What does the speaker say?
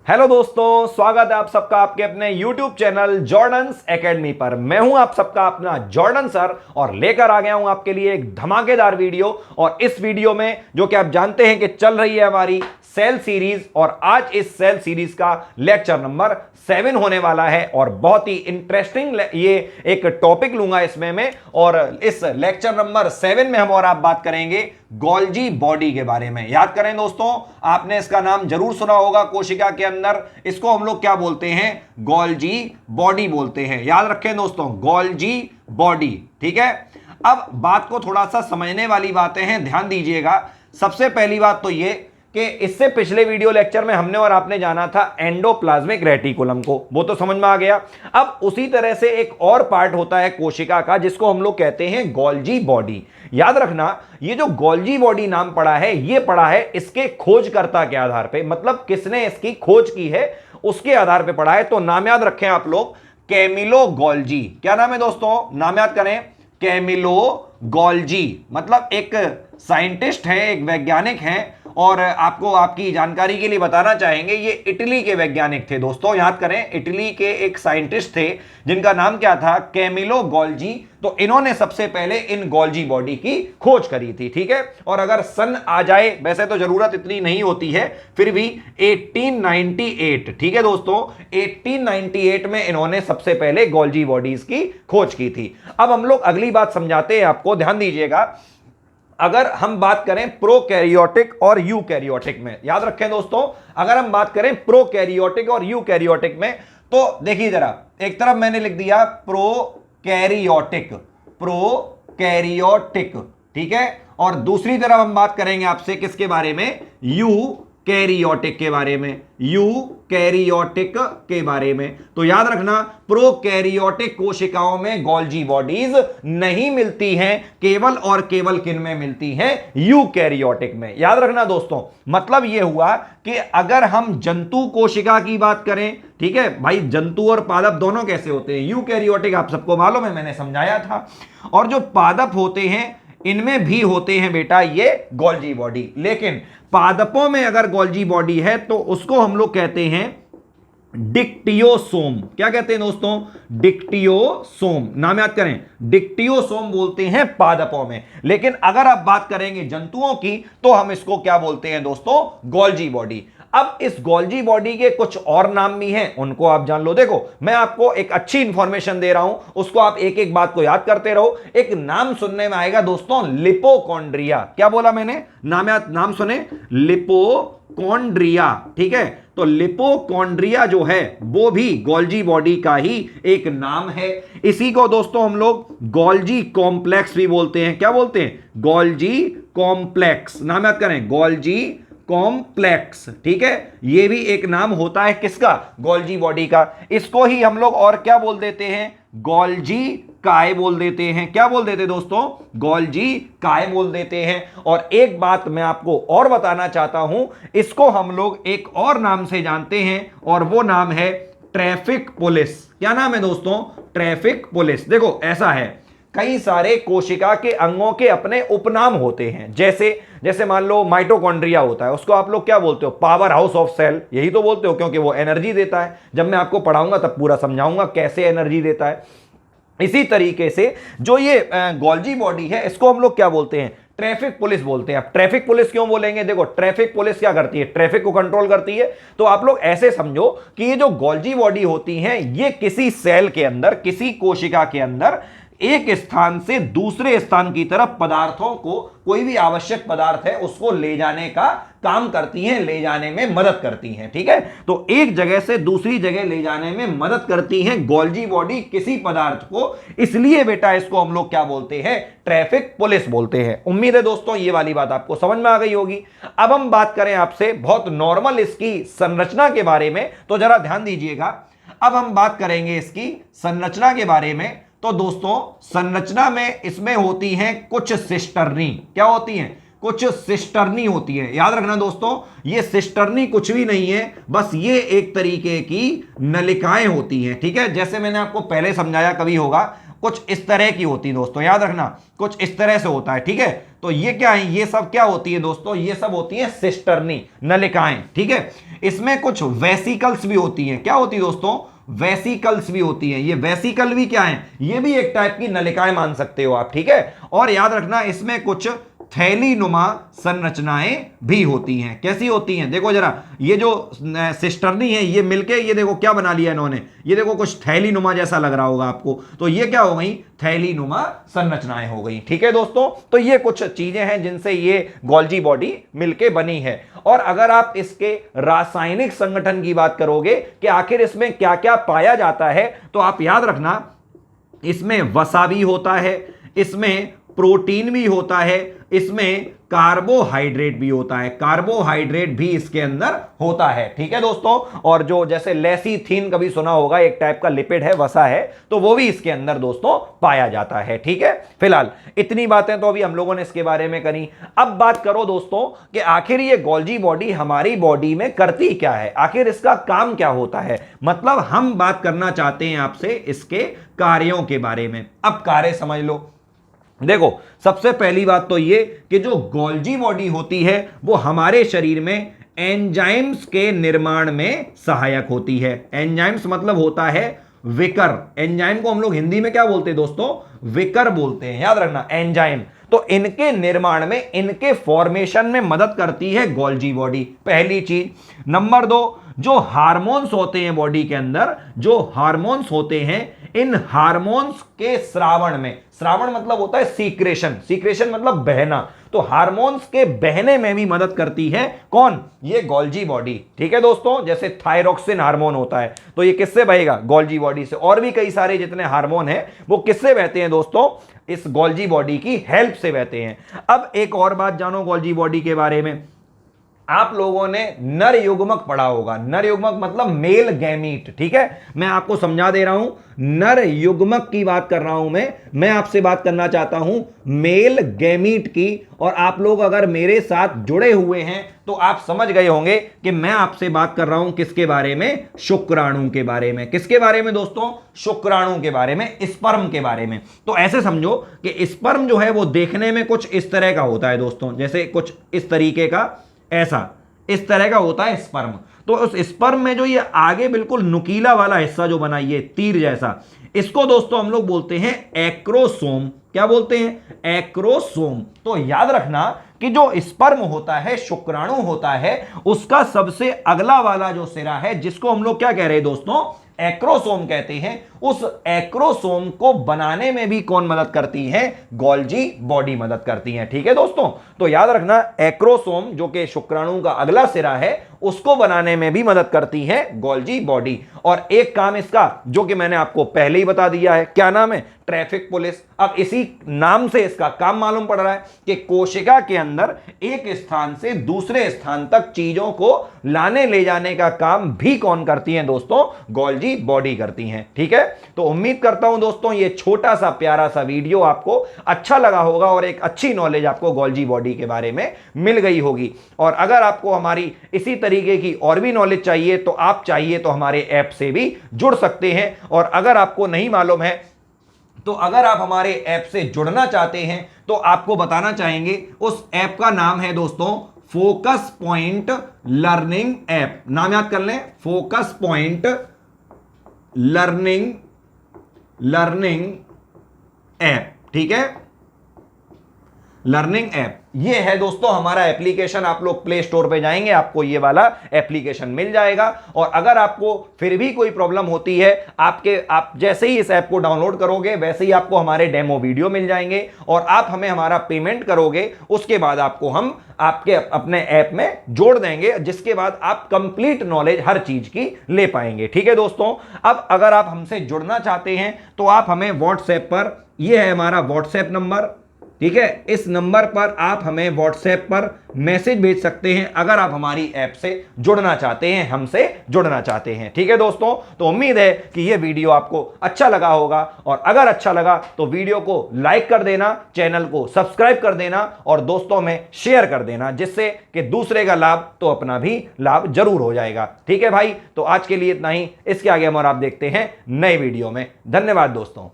Hello दोस्तों, स्वागत है आप सबका आपके अपने YouTube चैनल जॉर्डन्स एकेडमी पर। मैं हूं आप सबका अपना जॉर्डन सर और लेकर आ गया हूं आपके लिए एक धमाकेदार वीडियो। और इस वीडियो में जो कि आप जानते हैं कि चल रही है हमारी सेल सीरीज, और आज इस सेल सीरीज का लेक्चर नंबर 7 होने वाला है। और बहुत ही इंटरेस्टिंग ये एक टॉपिक लूंगा इसमें मैं, और इस लेक्चर नंबर 7 में हम और आप बात करेंगे गोल्जी बॉडी के बारे में। याद करें दोस्तों, आपने इसका नाम जरूर सुना होगा कोशिका के अंदर। इसको हम लोग क्या बोलते हैं? गोल्जी बॉडी बोलते हैं। याद रखें दोस्तों, गोल्जी बॉडी। ठीक है, अब बात को थोड़ा सा समझने वाली बातें हैं, ध्यान दीजिएगा। सबसे पहली बात तो ये कि इससे पिछले वीडियो लेक्चर में हमने और आपने जाना था एंडोप्लाज्मिक रेटिकुलम को, वो तो समझ में आ गया। अब उसी तरह से एक और पार्ट होता है कोशिका का जिसको हम लोग कहते हैं गोल्जी बॉडी। याद रखना, ये जो गोल्जी बॉडी नाम पड़ा है, ये पड़ा है इसके खोजकर्ता के आधार पे, मतलब किसने इसकी खोज की है उसके आधार पे पड़ा है। तो नाम याद रखें आप लोग, कैमिलो गोल्जी। क्या नाम है दोस्तों? नाम याद करें, कैमिलो गोल्जी। मतलब एक साइंटिस्ट है, एक वैज्ञानिक है, और आपको आपकी जानकारी के लिए बताना चाहेंगे ये इटली के वैज्ञानिक थे दोस्तों। याद करें, इटली के एक साइंटिस्ट थे जिनका नाम क्या था? Camillo Golgi. तो इन्होंने सबसे पहले इन गोल्जी बॉडी की खोज करी थी। ठीक है, और अगर सन आ जाए, वैसे तो जरूरत इतनी नहीं होती है, फिर भी 1898, ठीक है दोस्तों, 1898 में इन्होंने सबसे पहले गोल्जी बॉडीज की खोज की थी। अब हम लोग अगली बात समझाते हैं आपको, ध्यान दीजिएगा। अगर हम बात करें प्रोकैरियोटिक और यूकैरियोटिक में, याद रखें दोस्तों, अगर हम बात करें प्रोकैरियोटिक और यूकैरियोटिक में, तो देखिए जरा, एक तरफ मैंने लिख दिया प्रोकैरियोटिक, प्रोकैरियोटिक, ठीक है, और दूसरी तरफ हम बात करेंगे आपसे किसके बारे में? यूकैरियोटिक के बारे में, यूकैरियोटिक के बारे में। तो याद रखना, प्रोकैरियोटिक कोशिकाओं में गोल्जी बॉडीज नहीं मिलती हैं, केवल और केवल किन में मिलती हैं? यूकैरियोटिक में। याद रखना दोस्तों, मतलब यह हुआ कि अगर हम जंतु कोशिका की बात करें, ठीक है भाई, जंतु और पादप दोनों कैसे होते हैं? यूकैरियोटिक आप सबको मालूम है, मैंने समझाया था। और जो पादप होते हैं इनमें भी होते हैं बेटा ये गोल्जी बॉडी, लेकिन पादपों में अगर गोल्जी बॉडी है तो उसको हम लोग कहते हैं डिक्टियोसोम। क्या कहते हैं दोस्तों? डिक्टियोसोम। नाम याद करें, डिक्टियोसोम बोलते हैं पादपों में। लेकिन अगर आप बात करेंगे जंतुओं की तो हम इसको क्या बोलते हैं दोस्तों? Golgi body. अब इस गोल्जी बॉडी के कुछ और नाम भी हैं, उनको आप जान लो। देखो, मैं आपको एक अच्छी इंफॉर्मेशन दे रहा हूं, उसको आप एक एक बात को याद करते रहो। एक नाम सुनने में आएगा दोस्तों, लिपोकॉन्ड्रिया। क्या बोला मैंने? नाम सुने, लिपोकॉन्ड्रिया। ठीक है, तो लिपोकॉन्ड्रिया जो है वो भी गोल्जी बॉडी का ही एक नाम है। इसी को दोस्तों हम लोग गोल्जी कॉम्प्लेक्स भी बोलते हैं। क्या बोलते हैं? Golgi complex. नाम याद करें, गोल्जी कॉम्प्लेक्स। ठीक है, यह भी एक नाम होता है किसका? गोल्जी बॉडी का। इसको ही हम लोग और क्या बोल देते हैं? गोल्जी काय बोल देते हैं। क्या बोल देते दोस्तों? गोल्जी काय बोल देते हैं। और एक बात मैं आपको और बताना चाहता हूं, इसको हम लोग एक और नाम से जानते हैं, और वो नाम है ट्रैफिक पुलिस। क्या नाम है दोस्तों? Traffic police. देखो, ऐसा है, कई सारे कोशिका के अंगों के अपने उपनाम होते हैं। जैसे मान लो माइटोकॉन्ड्रिया होता है, उसको आप लोग क्या बोलते हो? Power house of cell. यही तो बोलते हो, क्योंकि वो एनर्जी देता है। जब मैं आपको पढ़ाऊंगा तब पूरा समझाऊंगा कैसे एनर्जी देता है। इसी तरीके से जो ये गोल्जी बॉडी है, इसको हम लोग क्या बोलते हैं? ट्रैफिक पुलिस बोलते हैं। अब ट्रैफिक पुलिस क्यों बोलेंगे? देखो, ट्रैफिक पुलिस क्या करती है? ट्रैफिक को कंट्रोल करती है। तो आप लोग ऐसे समझो कि ये जो गोल्जी बॉडी होती है, ये किसी सेल के अंदर, किसी कोशिका के अंदर एक स्थान से दूसरे स्थान की तरफ पदार्थों को, कोई भी आवश्यक पदार्थ है उसको ले जाने का काम करती हैं, ले जाने में मदद करती हैं। ठीक है, तो एक जगह से दूसरी जगह ले जाने में मदद करती हैं गोल्जी बॉडी किसी पदार्थ को। इसलिए बेटा इसको हम लोग क्या बोलते हैं? ट्रैफिक पुलिस बोलते हैं। उम्मीद है दोस्तों ये वाली बात आपको समझ में आ गई होगी। अब हम बात करें आपसे बहुत नॉर्मल इसकी संरचना के बारे में, तो जरा ध्यान दीजिएगा। अब हम बात करेंगे इसकी संरचना के बारे में। तो दोस्तों, संरचना में इसमें होती हैं कुछ सिस्टर्नी। क्या होती हैं? कुछ सिस्टर्नी होती है। याद रखना दोस्तों, ये सिस्टर्नी कुछ भी नहीं है, बस ये एक तरीके की नलिकाएं होती हैं। ठीक है, जैसे मैंने आपको पहले समझाया, कभी होगा, कुछ इस तरह की होती है दोस्तों। याद रखना, कुछ इस तरह से होता है। ठीक है, तो ये क्या है, ये सब क्या होती है दोस्तों, ये सब होती है सिस्टर्नी नलिकाएं, ठीक है। इसमें कुछ वेसिकल्स भी होती हैं, क्या होती है दोस्तों, वेसिकल्स भी होती हैं। ये वेसिकल भी क्या है, ये भी एक टाइप की नलिकाएं मान सकते हो आप, ठीक है। और याद रखना इसमें कुछ थैली नुमा संरचनाएं भी होती हैं। कैसी होती हैं, देखो जरा, ये जो सिस्टर्नी है ये मिलके ये देखो क्या बना लिया इन्होंने, ये देखो कुछ थैली नुमा जैसा लग रहा होगा आपको, तो ये क्या हो गई, थैली नुमा संरचनाएं हो गई, ठीक है दोस्तों। तो ये कुछ चीजें हैं जिनसे ये गोल्जी बॉडी मिलके बनी है। और अगर आप इसके रासायनिक संगठन की बात करोगे कि आखिर इसमें क्या क्या पाया जाता है, तो आप याद रखना इसमें वसा भी होता है, इसमें प्रोटीन भी होता है, इसमें कार्बोहाइड्रेट भी होता है, कार्बोहाइड्रेट भी इसके अंदर होता है, ठीक है दोस्तों। और जो जैसे लेसिथिन कभी सुना होगा, एक टाइप का लिपिड है, वसा है, तो वो भी इसके अंदर दोस्तों पाया जाता है, ठीक है। फिलहाल इतनी बातें तो अभी हम लोगों ने इसके बारे में करी। अब बात करो दोस्तों कि आखिर ये गोल्जी बॉडी हमारी बॉडी में करती क्या है, आखिर इसका काम क्या होता है। मतलब हम बात करना चाहते हैं आपसे इसके कार्यों के बारे में। अब कार्य समझ लो। देखो सबसे पहली बात तो ये कि जो गोल्जी बॉडी होती है वो हमारे शरीर में एंजाइम्स के निर्माण में सहायक होती है। एंजाइम्स मतलब होता है विकर। एंजाइम को हम लोग हिंदी में क्या बोलते हैं दोस्तों, विकर बोलते हैं, याद रखना एंजाइम। तो इनके निर्माण में, इनके फॉर्मेशन में मदद करती है गोल्जी बॉडी, पहली चीज। नंबर 2, जो हार्मोन्स होते हैं बॉडी के अंदर, जो हार्मोन्स होते हैं, इन हार्मोन्स के स्रावण में, स्रावण मतलब होता है सीक्रेशन, सीक्रेशन मतलब बहना, तो हार्मोन्स के बहने में भी मदद करती है कौन, ये गोल्जी बॉडी, ठीक है दोस्तों। जैसे थायरोक्सिन हार्मोन होता है, तो ये किससे बहेगा, गोल्जी बॉडी से। और भी कई सारे जितने हार्मोन हैं वो किससे बहते हैं दोस्तों, इस गोल्जी बॉडी की हेल्प से बहते हैं। अब एक और बात जानो गोल्जी बॉडी के बारे में, आप लोगों ने नर युग्मक पढ़ा होगा। नर युग्मक मतलब मेल गैमीट, ठीक है। मैं आपको समझा दे रहा हूं, नर युग्मक की बात कर रहा हूं मैं आपसे बात करना चाहता हूं मेल गैमीट की। और आप लोग अगर मेरे साथ जुड़े हुए हैं तो आप समझ गए होंगे कि मैं आपसे बात कर रहा हूं किसके बारे में, शुक्राणु के बारे में। किसके बारे में दोस्तों, शुक्राणु के बारे में, स्पर्म के बारे में। तो ऐसे समझो कि स्पर्म जो है वो देखने में कुछ इस तरह का होता है दोस्तों, जैसे कुछ इस तरीके का, ऐसा इस तरह का होता है स्पर्म। तो उस स्पर्म में जो ये आगे बिल्कुल नुकीला वाला हिस्सा जो बना, ये तीर जैसा, इसको दोस्तों हम लोग बोलते हैं एक्रोसोम। क्या बोलते हैं, एक्रोसोम। तो याद रखना कि जो स्पर्म होता है, शुक्राणु होता है, उसका सबसे अगला वाला जो सिरा है, जिसको हम लोग क्या कह रहे हैं दोस्तों, एक्रोसोम कहते हैं। उस एक्रोसोम को बनाने में भी कौन मदद करती है, गोल्जी बॉडी मदद करती है, ठीक है दोस्तों। तो याद रखना एक्रोसोम जो कि शुक्राणु का अगला सिरा है, उसको बनाने में भी मदद करती है गोल्जी बॉडी। और एक काम इसका जो कि मैंने आपको पहले ही बता दिया है, क्या नाम है, ट्रैफिक पुलिस। अब इसी नाम से इसका काम मालूम पड़ रहा है कि कोशिका के अंदर एक स्थान से दूसरे स्थान तक चीजों को लाने ले जाने का काम भी कौन करती है दोस्तों, गोल्जी बॉडी करती है, ठीक है। तो उम्मीद करता हूं दोस्तों ये छोटा सा प्यारा सा वीडियो आपको अच्छा लगा होगा और एक अच्छी नॉलेज आपको गोल्जी बॉडी के बारे में मिल गई होगी। और अगर आपको हमारी इसी तरीके की और भी नॉलेज चाहिए तो आप चाहिए तो हमारे ऐप से भी जुड़ सकते हैं। और अगर आपको नहीं मालूम है तो अगर आप हमारे ऐप से जुड़ना चाहते हैं तो आपको बताना चाहेंगे, उस ऐप का नाम है दोस्तों फोकस पॉइंट लर्निंग ऐप। नाम याद कर लें, फोकस पॉइंट लर्निंग ऐप, ठीक है, लर्निंग ऐप। ये है दोस्तों हमारा एप्लीकेशन। आप लोग प्ले स्टोर पे जाएंगे, आपको ये वाला एप्लीकेशन मिल जाएगा। और अगर आपको फिर भी कोई प्रॉब्लम होती है, आप जैसे ही इस ऐप को डाउनलोड करोगे वैसे ही आपको हमारे डेमो वीडियो मिल जाएंगे और आप हमें हमारा पेमेंट करोगे, उसके बाद आपको हम आपके अपने ऐप में जोड़ देंगे, जिसके बाद आप कंप्लीट नॉलेज हर चीज की ले पाएंगे, ठीक है दोस्तों। अब अगर आप हमसे जुड़ना चाहते हैं तो आप हमें व्हाट्सएप पर, यह है हमारा व्हाट्सएप नंबर, ठीक है, इस नंबर पर आप हमें व्हाट्सएप पर मैसेज भेज सकते हैं अगर आप हमारी ऐप से जुड़ना चाहते हैं, हमसे जुड़ना चाहते हैं, ठीक है दोस्तों। तो उम्मीद है कि यह वीडियो आपको अच्छा लगा होगा और अगर अच्छा लगा तो वीडियो को लाइक कर देना, चैनल को सब्सक्राइब कर देना और दोस्तों में शेयर कर देना, जिससे कि दूसरे का लाभ तो अपना भी लाभ जरूर हो जाएगा, ठीक है भाई। तो आज के लिए इतना ही, इसके आगे हम और आप देखते हैं नए वीडियो में। धन्यवाद दोस्तों।